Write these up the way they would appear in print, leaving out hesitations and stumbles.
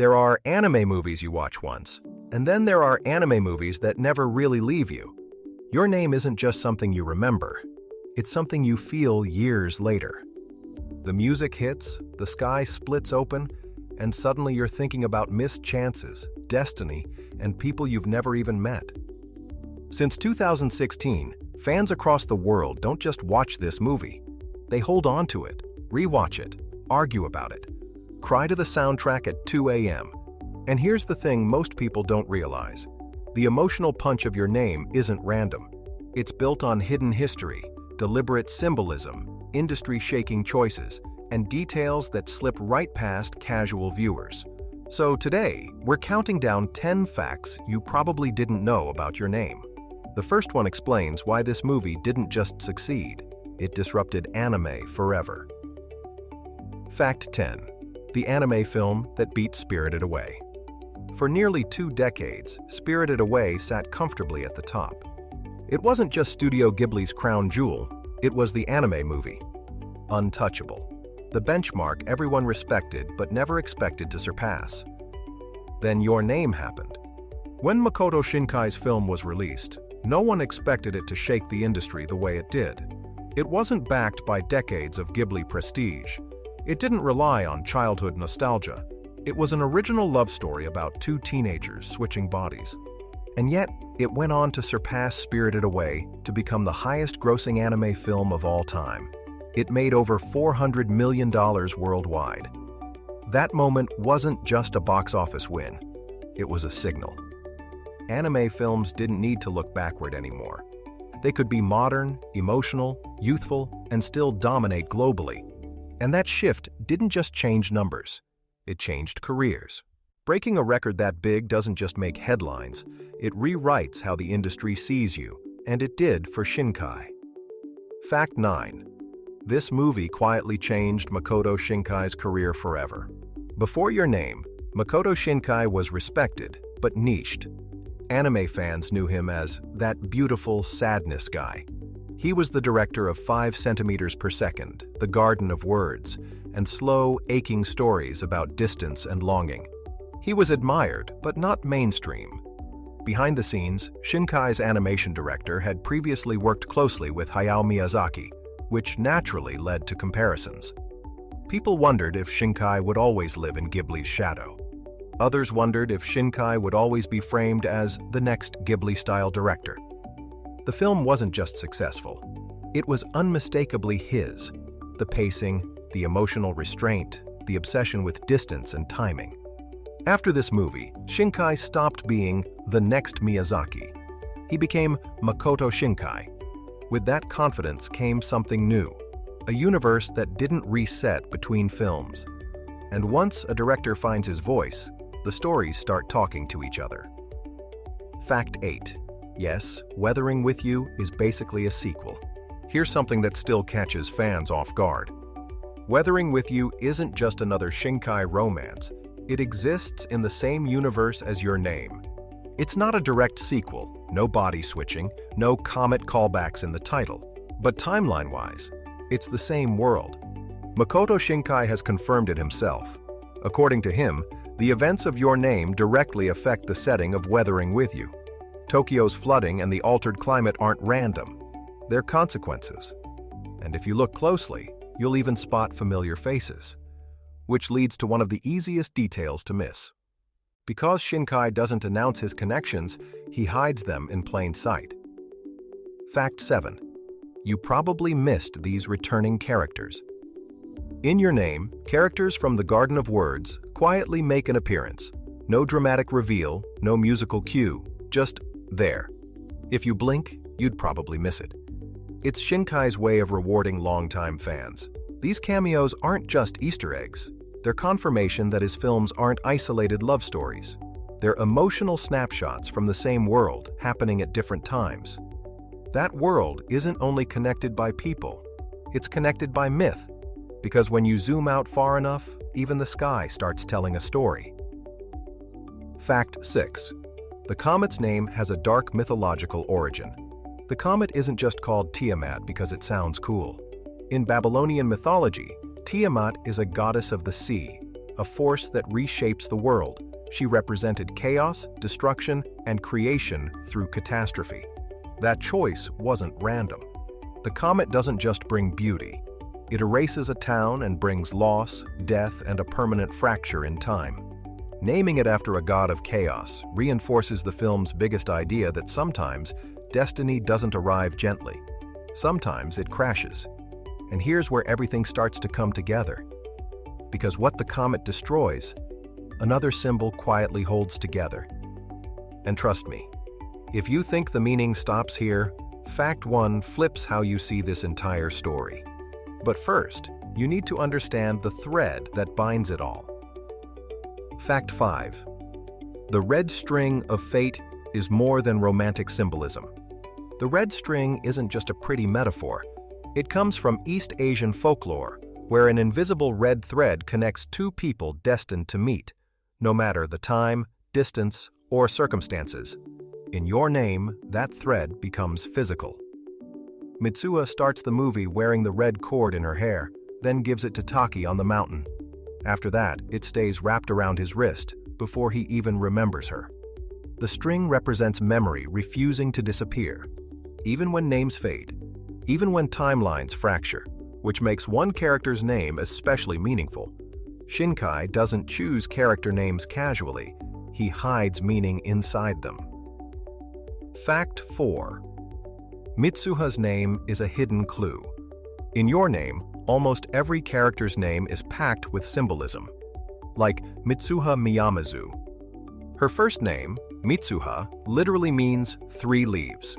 There are anime movies you watch once, and then there are anime movies that never really leave you. Your name isn't just something you remember, it's something you feel years later. The music hits, the sky splits open, and suddenly you're thinking about missed chances, destiny, and people you've never even met. Since 2016, fans across the world don't just watch this movie. They hold on to it, rewatch it, argue about it, cry to the soundtrack at 2 a.m. And here's the thing most people don't realize. The emotional punch of your name isn't random. It's built on hidden history, deliberate symbolism, industry-shaking choices, and details that slip right past casual viewers. So today, we're counting down 10 facts you probably didn't know about your name. The first one explains why this movie didn't just succeed, it disrupted anime forever. Fact 10. The anime film that beat Spirited Away. For nearly 2 decades, Spirited Away sat comfortably at the top. It wasn't just Studio Ghibli's crown jewel, it was the anime movie. Untouchable. The benchmark everyone respected but never expected to surpass. Then Your Name happened. When Makoto Shinkai's film was released, no one expected it to shake the industry the way it did. It wasn't backed by decades of Ghibli prestige. It didn't rely on childhood nostalgia. It was an original love story about 2 teenagers switching bodies. And yet, it went on to surpass Spirited Away to become the highest-grossing anime film of all time. It made over $400 million worldwide. That moment wasn't just a box office win. It was a signal. Anime films didn't need to look backward anymore. They could be modern, emotional, youthful, and still dominate globally. And that shift didn't just change numbers. It changed careers. Breaking a record that big doesn't just make headlines, it rewrites how the industry sees you, and it did for Shinkai. Fact 9. This movie quietly changed Makoto Shinkai's career forever. Before Your Name, Makoto Shinkai was respected, but niched. Anime fans knew him as that beautiful sadness guy. He was the director of 5 centimeters per second, The Garden of Words, and slow, aching stories about distance and longing. He was admired, but not mainstream. Behind the scenes, Shinkai's animation director had previously worked closely with Hayao Miyazaki, which naturally led to comparisons. People wondered if Shinkai would always live in Ghibli's shadow. Others wondered if Shinkai would always be framed as the next Ghibli-style director. The film wasn't just successful. It was unmistakably his. The pacing, the emotional restraint, the obsession with distance and timing. After this movie, Shinkai stopped being the next Miyazaki. He became Makoto Shinkai. With that confidence came something new, a universe that didn't reset between films. And once a director finds his voice, the stories start talking to each other. Fact 8. Yes, Weathering With You is basically a sequel. Here's something that still catches fans off guard. Weathering With You isn't just another Shinkai romance. It exists in the same universe as Your Name. It's not a direct sequel, no body switching, no comet callbacks in the title. But timeline-wise, it's the same world. Makoto Shinkai has confirmed it himself. According to him, the events of Your Name directly affect the setting of Weathering With You. Tokyo's flooding and the altered climate aren't random. They're consequences. And if you look closely, you'll even spot familiar faces. Which leads to one of the easiest details to miss. Because Shinkai doesn't announce his connections, he hides them in plain sight. Fact 7. You probably missed these returning characters. In Your Name, characters from The Garden of Words quietly make an appearance. No dramatic reveal, no musical cue, just there. If you blink, you'd probably miss it. It's Shinkai's way of rewarding longtime fans. These cameos aren't just Easter eggs. They're confirmation that his films aren't isolated love stories. They're emotional snapshots from the same world, happening at different times. That world isn't only connected by people, it's connected by myth. Because when you zoom out far enough, even the sky starts telling a story. Fact 6. The comet's name has a dark mythological origin. The comet isn't just called Tiamat because it sounds cool. In Babylonian mythology, Tiamat is a goddess of the sea, a force that reshapes the world. She represented chaos, destruction, and creation through catastrophe. That choice wasn't random. The comet doesn't just bring beauty. It erases a town and brings loss, death, and a permanent fracture in time. Naming it after a god of chaos reinforces the film's biggest idea that sometimes destiny doesn't arrive gently. Sometimes it crashes. And here's where everything starts to come together. Because what the comet destroys, another symbol quietly holds together. And trust me, if you think the meaning stops here, Fact 1 flips how you see this entire story. But first, you need to understand the thread that binds it all. Fact 5. The red string of fate is more than romantic symbolism. The red string isn't just a pretty metaphor. It comes from East Asian folklore, where an invisible red thread connects two people destined to meet, no matter the time, distance, or circumstances. In your name, that thread becomes physical. Mitsuha starts the movie wearing the red cord in her hair, then gives it to Taki on the mountain. After that, it stays wrapped around his wrist before he even remembers her. The string represents memory refusing to disappear, even when names fade, even when timelines fracture, which makes one character's name especially meaningful. Shinkai doesn't choose character names casually, he hides meaning inside them. Fact 4. Mitsuha's name is a hidden clue. In your name, almost every character's name is packed with symbolism, like Mitsuha Miyamazu. Her first name, Mitsuha, literally means 3 leaves.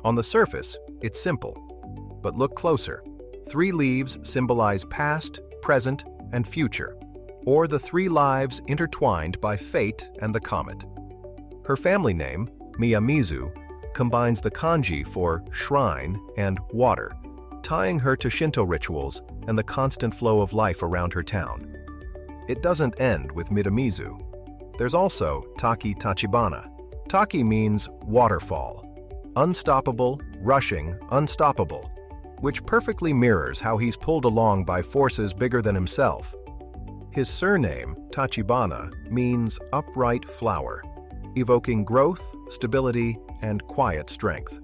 On the surface, it's simple, but look closer. 3 leaves symbolize past, present, and future, or the 3 lives intertwined by fate and the comet. Her family name, Miyamizu, combines the kanji for shrine and water, tying her to Shinto rituals and the constant flow of life around her town. It doesn't end with Midamizu. There's also Taki Tachibana. Taki means waterfall, unstoppable, rushing, unstoppable, which perfectly mirrors how he's pulled along by forces bigger than himself. His surname, Tachibana, means upright flower, evoking growth, stability, and quiet strength.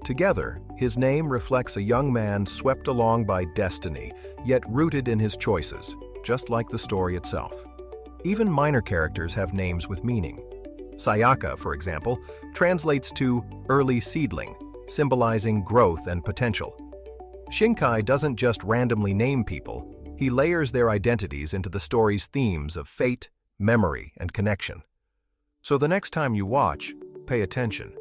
Together, his name reflects a young man swept along by destiny, yet rooted in his choices, just like the story itself. Even minor characters have names with meaning. Sayaka, for example, translates to early seedling, symbolizing growth and potential. Shinkai doesn't just randomly name people, he layers their identities into the story's themes of fate, memory, and connection. So the next time you watch, pay attention.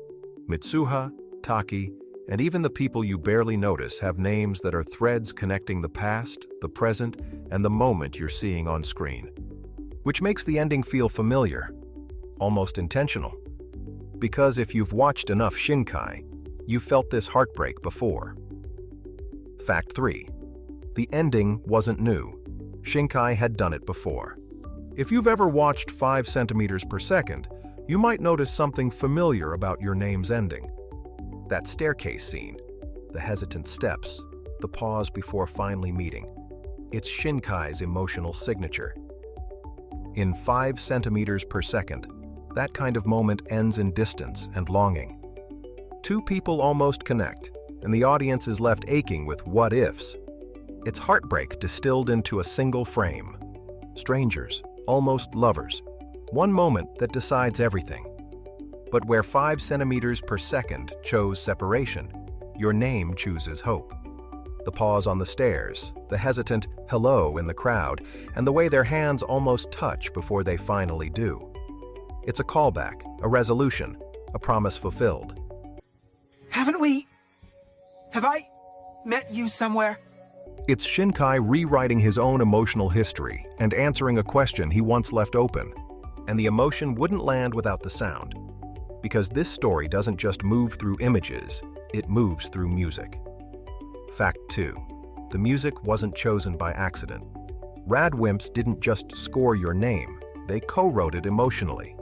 Mitsuha, Taki, and even the people you barely notice have names that are threads connecting the past, the present, and the moment you're seeing on screen. Which makes the ending feel familiar, almost intentional. Because if you've watched enough Shinkai, you've felt this heartbreak before. Fact 3. The ending wasn't new. Shinkai had done it before. If you've ever watched 5 centimeters per second, you might notice something familiar about your name's ending. That staircase scene, the hesitant steps, the pause before finally meeting. It's Shinkai's emotional signature. In 5 centimeters per second, that kind of moment ends in distance and longing. 2 people almost connect, and the audience is left aching with what-ifs. It's heartbreak distilled into a single frame. Strangers, almost lovers. One moment that decides everything. But where 5 centimeters per second chose separation, your name chooses hope. The pause on the stairs, the hesitant hello in the crowd, and the way their hands almost touch before they finally do. It's a callback, a resolution, a promise fulfilled. Have I met you somewhere? It's Shinkai rewriting his own emotional history and answering a question he once left open. And the emotion wouldn't land without the sound. Because this story doesn't just move through images, it moves through music. Fact 2. The music wasn't chosen by accident. RADWIMPS didn't just score your name, they co-wrote it emotionally.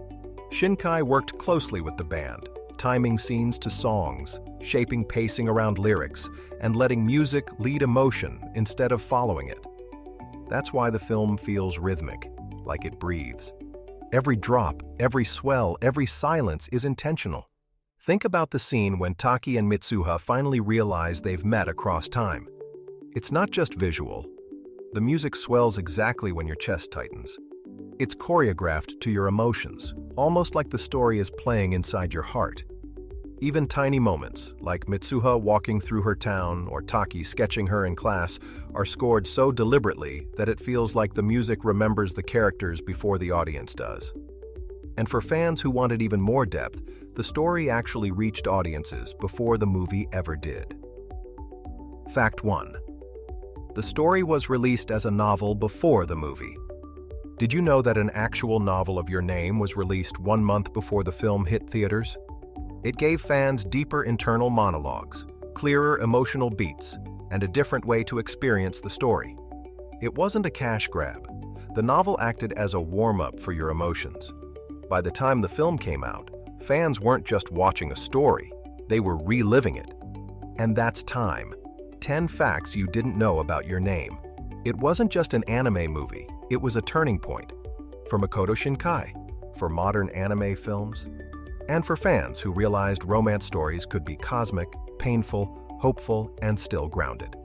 Shinkai worked closely with the band, timing scenes to songs, shaping pacing around lyrics, and letting music lead emotion instead of following it. That's why the film feels rhythmic, like it breathes. Every drop, every swell, every silence is intentional. Think about the scene when Taki and Mitsuha finally realize they've met across time. It's not just visual. The music swells exactly when your chest tightens. It's choreographed to your emotions, almost like the story is playing inside your heart. Even tiny moments, like Mitsuha walking through her town or Taki sketching her in class, are scored so deliberately that it feels like the music remembers the characters before the audience does. And for fans who wanted even more depth, the story actually reached audiences before the movie ever did. Fact 1. The story was released as a novel before the movie. Did you know that an actual novel of your name was released 1 month before the film hit theaters? It gave fans deeper internal monologues, clearer emotional beats, and a different way to experience the story. It wasn't a cash grab. The novel acted as a warm-up for your emotions. By the time the film came out, fans weren't just watching a story, they were reliving it. And that's Time. 10 facts you didn't know about your name. It wasn't just an anime movie, it was a turning point. For Makoto Shinkai, for modern anime films, and for fans who realized romance stories could be cosmic, painful, hopeful, and still grounded.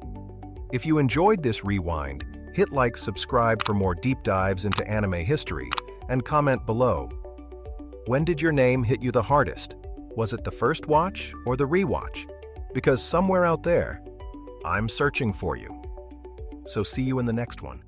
If you enjoyed this rewind, hit like, subscribe for more deep dives into anime history, and comment below. When did your name hit you the hardest? Was it the first watch or the rewatch? Because somewhere out there, I'm searching for you. So see you in the next one.